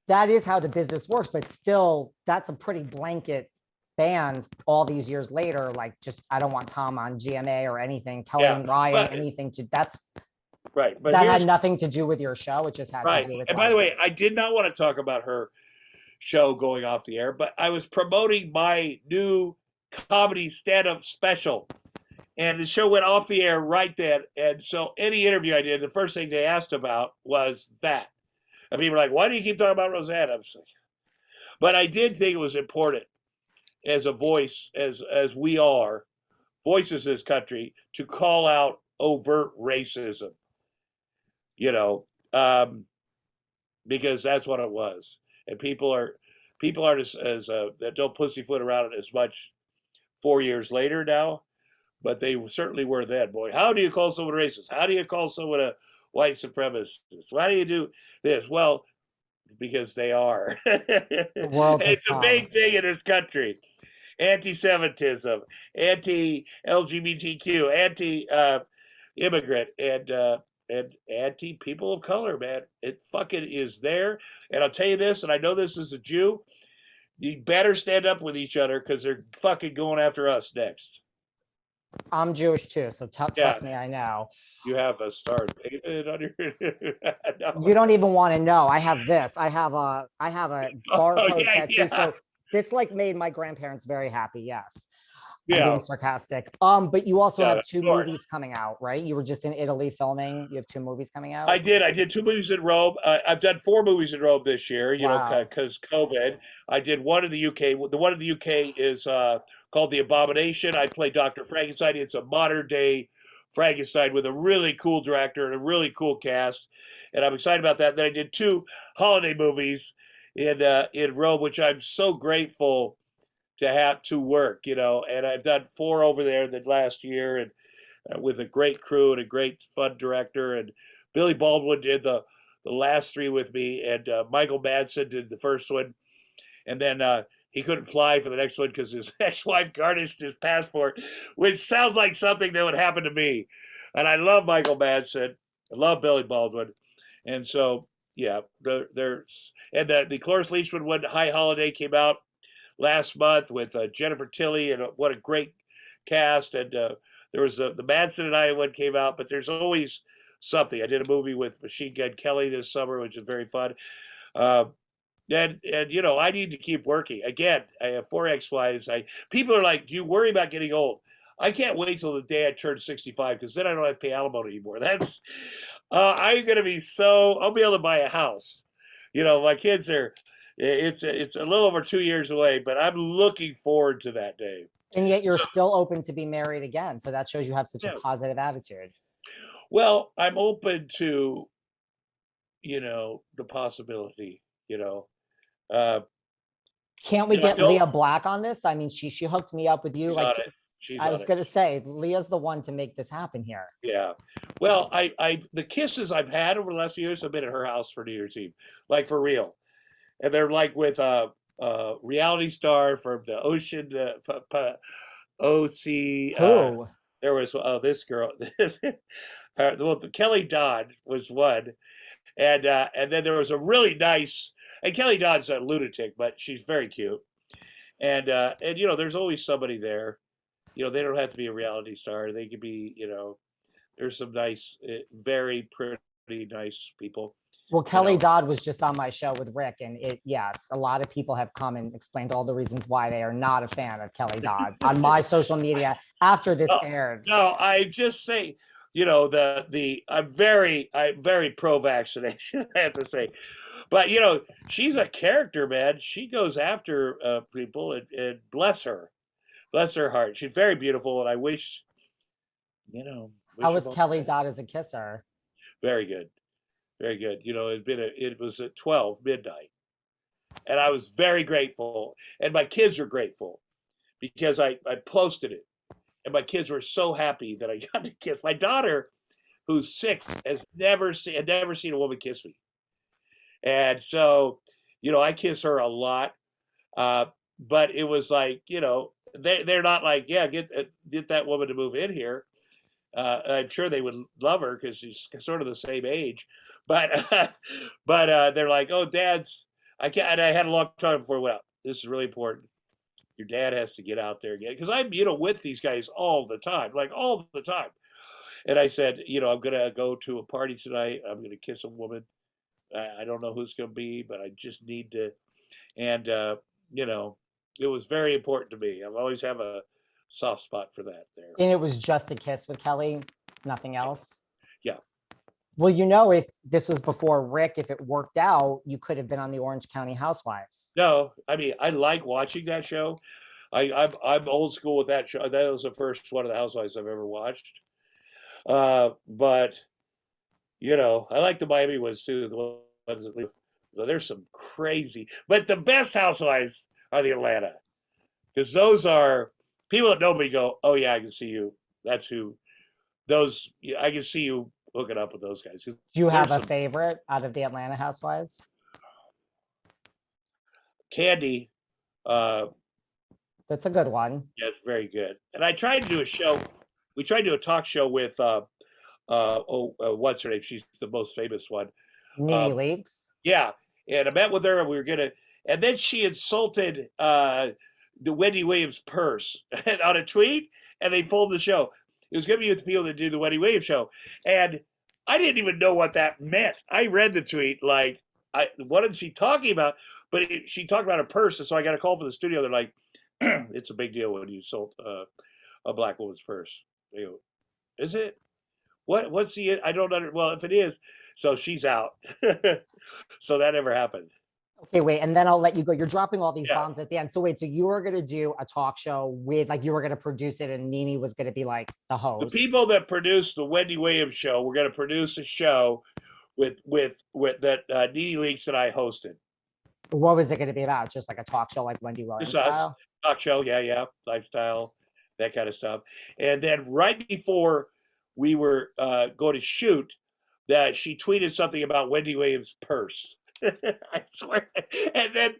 that is how the business works, but still, that's a pretty blanket ban all these years later. Like, just I don't want Tom on GMA or anything, Yeah, telling Ryan but anything to right, but that had here's nothing to do with your show. It just had to right. do with And by like, the way, I did not want to talk about her show going off the air, but I was promoting my new comedy stand-up special, and the show went off the air right then. And so any interview I did, the first thing they asked about was that. And people were like, "Why do you keep talking about Roseanne?" I was like, but I did think it was important as a voice, as we are voices in this country, to call out overt racism. You know, um, because that's what it was, and people aren't as that don't pussyfoot around it as much 4 years later now, but they certainly were then. Boy, how do you call someone racist? How do you call someone a white supremacist? Why do you do this? Well, because they are. the world has It's a come. big thing in this country. Anti-Semitism, anti-LGBTQ, anti-immigrant, and anti-people of color. Man, it fucking is there. And I'll tell you this, and I know this as a Jew. You better stand up with each other because they're fucking going after us next. I'm Jewish too, so Yeah, trust me, I know. you have a star painted on your. You No. don't even want to know. I have this. I have a Oh barcode yeah, tattoo. yeah, So this like made my grandparents very happy. Yes. I'm being yeah, sarcastic. But you also yeah. have Of two course. movies coming out, right? You were just in Italy filming. You have two movies coming I out. did. I did 2 movies in Rome. I've done 4 movies in Rome this year. You know, Wow. because COVID. I did one in the UK. The one in the UK is called The Abomination. I play Dr. Frankenstein. It's a modern day Frankenstein with a really cool director and a really cool cast, and I'm excited about that. Then I did 2 holiday movies in Rome, which I'm so grateful to have to work. You know, and I've done 4 over there in the last year, and with a great crew and a great fun director. And Billy Baldwin did the last 3 with me, and Michael Madsen did the first one, and then he couldn't fly for the next one because his ex-wife garnished his passport, which sounds like something that would happen to me. And I love Michael Madsen, I love Billy Baldwin, and so yeah, there's and the Cloris Leachman one, High Holiday, came out last month with Jennifer Tilly, and what a great cast. And there was the Madsen and I one came out, but there's always something. I did a movie with Machine Gun Kelly this summer, which is very fun. Uh, and you know, I need to keep working. Again, I have 4 ex-wives. I People are like, "Do you worry about getting old?" I can't wait till the day I turn 65 because then I don't have to pay alimony anymore. That's I'm gonna be so I'll be able to buy a house. You know, my kids are. It's a little over 2 years away, but I'm looking forward to that day. And yet you're still open to be married again. So that shows you have such a Yeah. positive attitude. Well, I'm open to the possibility. Uh, Can't we I get don't. Leah Black on this? I mean, she hooked me up with you. She's Like, on it. She's I on was it. gonna say, Leah's the one to make this happen here. Yeah. Well, the kisses I've had over the last few years have been at her house for New Year's Eve, like for real, and they're like with a reality star from the ocean, OC. Who? There was this girl. Well, Kelly Dodd was one, and then there was a really nice. And Kelly Dodd's a lunatic, but she's very cute. And there's always somebody there. They don't have to be a reality star. They could be. There's some nice, very pretty, nice people. Well, You Kelly know. Dodd was just on my show with Rick, and yes, a lot of people have come and explained all the reasons why they are not a fan of Kelly Dodd on my social media after this Oh, aired. no, I just say, I'm very pro vaccination. I have to say, but she's a character, man. She goes after people, and bless her heart. She's very beautiful, and I How wish her was both the Kelly best. Dodd as a kisser? Very good, very good. It was at 12 midnight, and I was very grateful, and my kids were grateful because I posted it, and my kids were so happy that I got to kiss my daughter, who's 6, had never seen a woman kiss me, and so I kiss her a lot, uh, but it was like they're not like, yeah, get that woman to move in here. I'm sure they would love her because she's sort of the same age, but but they're like, oh, dad's I can't. And I had a long time before. Well, this is really important. Your dad has to get out there again because I'm, with these guys all the time, like all the time. And I said, I'm gonna go to a party tonight. I'm gonna kiss a woman. I don't know who's gonna be, but I just need to. And you know, it was very important to me. I've always have a soft spot for that there. And it was just a kiss with Kelly, nothing else. Yeah. Well, if this was before Rick, if it worked out, you could have been on the Orange County Housewives. No, I mean I like watching that show. I'm old school with that show. That was the first one of the Housewives I've ever watched. But I like the Miami ones too. The ones that there's some crazy, but the best Housewives are the Atlanta, because those are people that know me go, oh yeah, I can see you. That's who. Those I can see you hooking up with those guys. Do you have a favorite out of the Atlanta Housewives? Candy. That's a good one. Yeah, it's very good. And I tried to do a show. We tried to do a talk show with what's her name? She's the most famous one. Nene Leakes. Yeah, and I met with her, and we were gonna. And then she insulted the Wendy Williams purse on a tweet, and they pulled the show. It was gonna be with the people that do the Wendy Williams show, and I didn't even know what that meant. I read the tweet like, what is she talking about? But she talked about a purse, and so I got a call from the studio. They're like, it's a big deal when you insult a black woman's purse. They go, is it? What's the? I don't know. Well, if it is, so she's out. So that never happened. Okay, wait, and then I'll let you go. You're dropping all these bombs at the end. So wait, so you were gonna do a talk show with, like, you were gonna produce it, and Nene was gonna be like the host. The people that produced the Wendy Williams show were gonna produce a show with that Nene Leakes and I hosted. What was it gonna be about? Just like a talk show, like Wendy Williams style? Talk show, yeah, lifestyle, that kind of stuff. And then right before we were going to shoot, that she tweeted something about Wendy Williams' purse. I swear. And then,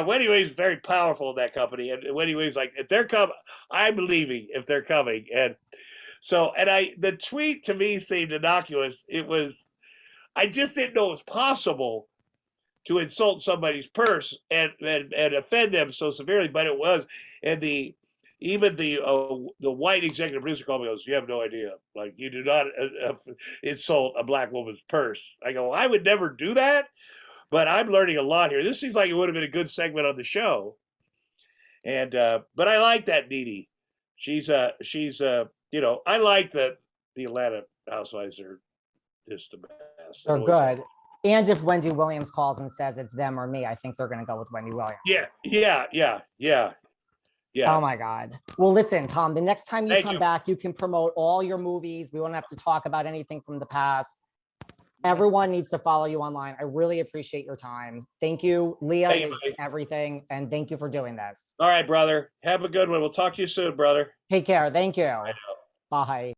Wendy Williams is very powerful in that company. And Wendy Williams like, if they're coming, I'm leaving if they're coming. And so, the tweet to me seemed innocuous. I just didn't know it was possible to insult somebody's purse and offend them so severely, but it was. And even the white executive producer called me and goes, you have no idea. Like, you do not insult a black woman's purse. I go, I would never do that, but I'm learning a lot here. This seems like it would have been a good segment on the show. And, but I like that Nene. She's I like that the Atlanta Housewives are just the best. They're good. And if Wendy Williams calls and says it's them or me, I think they're going to go with Wendy Williams. Yeah. Oh my God. Well, listen, Tom, the next time you come back, you can promote all your movies. We won't have to talk about anything from the past. Everyone needs to follow you online. I really appreciate your time. Thank you. Leah is everything. And thank you for doing this. All right, brother. Have a good one. We'll talk to you soon, brother. Take care. Thank you. Bye.